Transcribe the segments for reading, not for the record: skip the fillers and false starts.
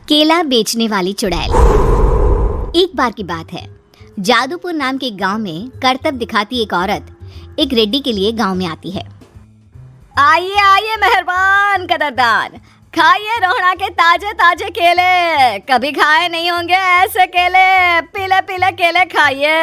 केला बेचने वाली चुड़ैल। एक बार की बात है, जादूपुर नाम के एक गांव में करतब दिखाती एक औरत एक रेड्डी के लिए गांव में आती है। आइए आइए मेहरबान कदरदान, खाइए रोहड़ा के ताजे ताजे केले, कभी खाए नहीं होंगे ऐसे केले, पीले पीले केले खाइए।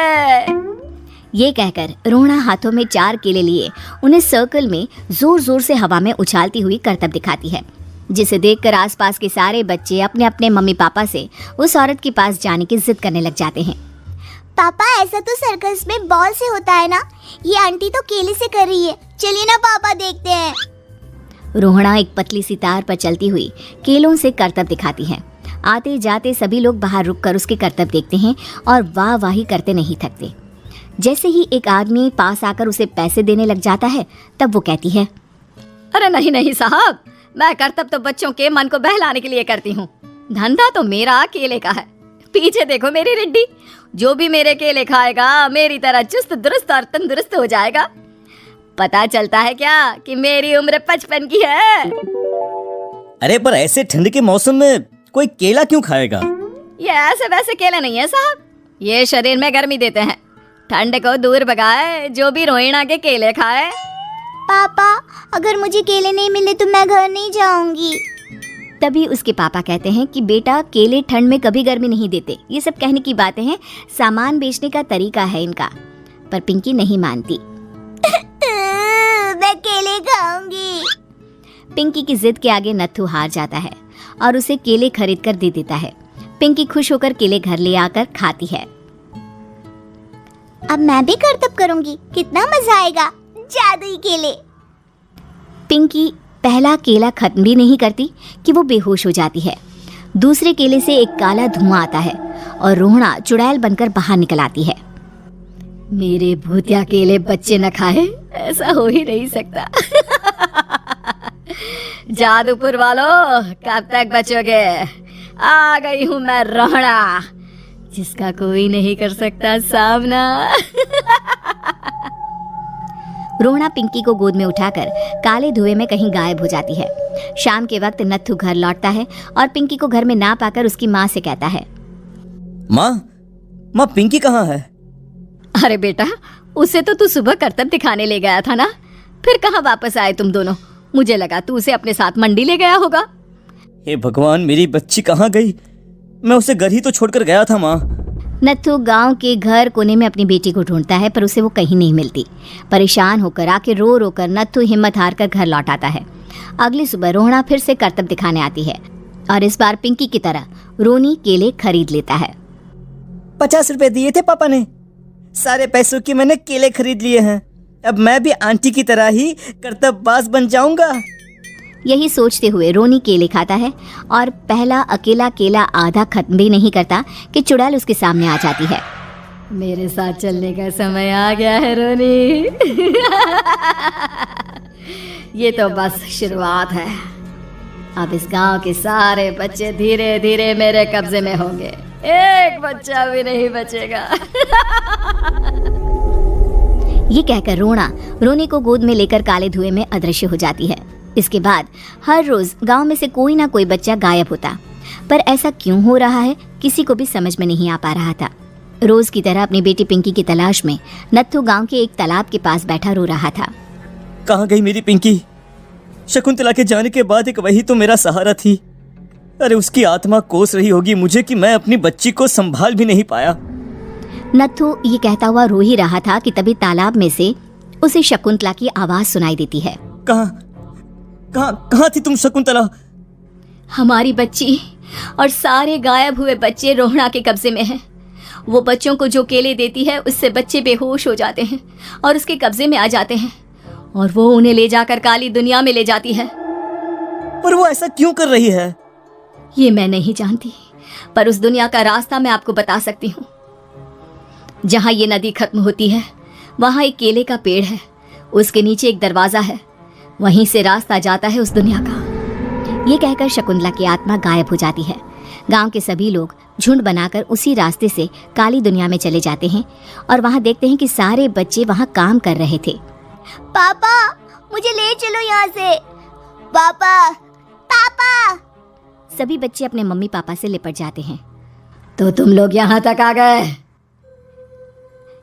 ये कहकर रोहड़ा हाथों में 4 केले लिए उन्हें सर्कल में जोर जोर से हवा में उछालती हुई करतब दिखाती है, जिसे देखकर आसपास के सारे बच्चे अपने अपने मम्मी पापा से उस औरत के पास जाने की जिद करने लग जाते हैं। पापा ऐसा तो सर्कस में बॉल से होता है ना, ये आंटी तो केले से कर रही है, चलिए ना पापा देखते हैं। रोहड़ा एक पतली सी तार पर चलती हुई केलों से करतब दिखाती है। आते जाते सभी लोग बाहर रुककर उसके करतब देखते हैं और वाह वाही करते नहीं थकते। जैसे ही एक आदमी पास आकर उसे पैसे देने लग जाता है, तब वो कहती है, अरे नहीं नहीं साहब, मैं करतब तो बच्चों के मन को बहलाने के लिए करती हूँ, धंधा तो मेरा केले का है। पीछे देखो मेरी रिड्डी, जो भी मेरे केले खाएगा मेरी तरह चुस्त दुरुस्त और तंदुरुस्त हो जाएगा। पता चलता है क्या कि मेरी उम्र 55 की है। अरे पर ऐसे ठंड के मौसम में कोई केला क्यों खाएगा? ये ऐसे वैसे केले नहीं है साहब, ये शरीर में गर्मी देते हैं, ठंड को दूर भगाए, जो भी रोहिणा के केले खाए। पापा अगर मुझे केले नहीं मिले तो मैं घर नहीं जाऊंगी। तभी उसके पापा कहते हैं कि बेटा, केले ठंड में कभी गर्मी नहीं देते, ये सब कहने की बातें हैं, सामान बेचने का तरीका है इनका। पर पिंकी नहीं मानती। मैं केले खाऊंगी। पिंकी की जिद के आगे नत्थू हार जाता है और उसे केले खरीद कर दे देता है। पिंकी खुश होकर केले घर ले आकर खाती है। अब मैं भी करतब करूंगी, कितना मजा आएगा, जादुई केले। पिंकी पहला केला खत्म भी नहीं करती कि वो बेहोश हो जाती है। दूसरे केले से एक काला धुआं आता है और रोहड़ा चुड़ैल बनकर बाहर निकल आती है। मेरे भूतिया केले बच्चे न खाए, ऐसा हो ही नहीं सकता। जादूपुर वालों, कब तक बचोगे? आ गई हूँ मैं रोहड़ा, जिसका कोई नहीं कर सकता सामना। रोहड़ा पिंकी को गोद में उठाकर काले धुएं में कहीं गायब हो जाती है। शाम के वक्त नत्थू घर लौटता है और पिंकी को घर में ना पाकर उसकी माँ से कहता है, माँ पिंकी कहाँ है? अरे बेटा, उसे तो तू सुबह करतब दिखाने ले गया था ना, फिर कहाँ वापस आए तुम दोनों? मुझे लगा तू उसे अपने साथ मंडी ले गया होगा। हे भगवान, मेरी बच्ची कहाँ गई? मैं उसे घर ही तो छोड़कर गया था माँ। नत्थू गांव के घर कोने में अपनी बेटी को ढूंढता है, पर उसे वो कहीं नहीं मिलती। परेशान होकर आके रो रो कर नत्थू हिम्मत हार कर घर लौट आता है। अगली सुबह रोहड़ा फिर से करतब दिखाने आती है और इस बार पिंकी की तरह रोनी केले खरीद लेता है। 50 रुपए दिए थे पापा ने, सारे पैसों की मैंने केले खरीद लिए हैं। अब मैं भी आंटी की तरह ही करतबबाज बन जाऊंगा। यही सोचते हुए रोनी केले खाता है और पहला अकेला केला आधा खत्म भी नहीं करता कि चुड़ैल उसके सामने आ जाती है। मेरे साथ चलने का समय आ गया है रोनी। ये तो बस शुरुआत है, अब इस गांव के सारे बच्चे धीरे धीरे मेरे कब्जे में होंगे, एक बच्चा भी नहीं बचेगा। ये कहकर रोनी को गोद में लेकर काले धुएं में अदृश्य हो जाती है। इसके बाद हर रोज गांव में से कोई ना कोई बच्चा गायब होता, पर ऐसा क्यों हो रहा है किसी को भी समझ में नहीं आ पा रहा था। रोज की तरह अपनी बेटी पिंकी की तलाश में नत्थू गांव के एक तालाब के पास बैठा रो रहा था। कहाँ गई मेरी पिंकी? शकुंतला के जाने के बाद एक वही तो मेरा सहारा थी। अरे उसकी आत्मा कोस रही होगी मुझे कि मैं अपनी बच्ची को संभाल भी नहीं पाया। नत्थू ये कहता हुआ रो ही रहा था कि तभी तालाब में से उसे शकुंतला की आवाज सुनाई देती है। कहाँ थी तुम शकुंतला? हमारी बच्ची और सारे गायब हुए बच्चे रोहड़ा के कब्जे में हैं। वो बच्चों को जो केले देती है उससे बच्चे बेहोश हो जाते हैं और उसके कब्जे में आ जाते हैं और वो उन्हें ले जाकर काली दुनिया में ले जाती है। पर वो ऐसा क्यों कर रही है? ये मैं नहीं जानती, पर उस दुनिया का रास्ता मैं आपको बता सकती हूँ। जहाँ ये नदी खत्म होती है वहाँ एक केले का पेड़ है, उसके नीचे एक दरवाजा है, वहीं से रास्ता जाता है उस दुनिया का। ये कहकर शकुंतला की आत्मा गायब हो जाती है। गांव के सभी लोग झुंड बनाकर उसी रास्ते से काली दुनिया में चले जाते हैं और वहाँ देखते हैं कि सारे बच्चे वहाँ काम कर रहे थे। पापा मुझे ले चलो यहाँ से। पापा सभी बच्चे अपने मम्मी पापा से लिपट जाते हैं। तो तुम लोग यहाँ तक आ गए?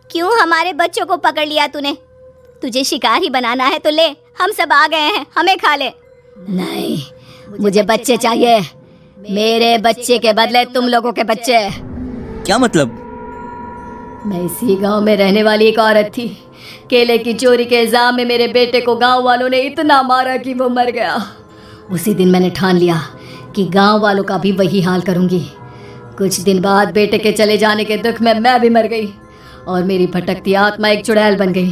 क्यों हमारे बच्चों को पकड़ लिया तूने? तुझे शिकार ही बनाना है तो ले, हम सब आ गए हैं, हमें खा ले। नहीं, मुझे बच्चे चाहिए, मेरे बच्चे के बदले तुम लोगों के बच्चे। क्या मतलब? मैं इसी गांव में रहने वाली एक औरत थी। केले की चोरी के इल्जाम में मेरे बेटे को गांव वालों ने इतना मारा कि वो मर गया। उसी दिन मैंने ठान लिया कि गांव वालों का भी वही हाल करूंगी। कुछ दिन बाद बेटे के चले जाने के दुख में मैं भी मर गई और मेरी भटकती आत्मा एक चुड़ैल बन गई।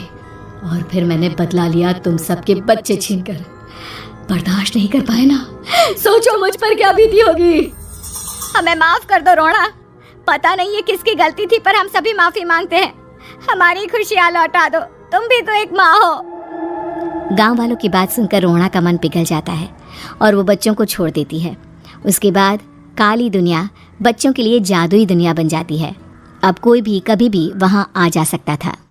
और फिर मैंने बदला लिया तुम सबके बच्चे छीनकर। बर्दाश्त नहीं कर पाए ना? सोचो मुझ पर क्या बीती होगी। हमें माफ कर दो रोना, पता नहीं ये किसकी गलती थी, पर हम सभी माफी मांगते हैं। हमारी खुशियां लौटा दो, तुम भी तो एक माँ हो। गांव वालों की बात सुनकर रोना का मन पिघल जाता है और वो बच्चों को छोड़ देती है। उसके बाद काली दुनिया बच्चों के लिए जादुई दुनिया बन जाती है। अब कोई भी कभी भी वहां आ जा सकता था।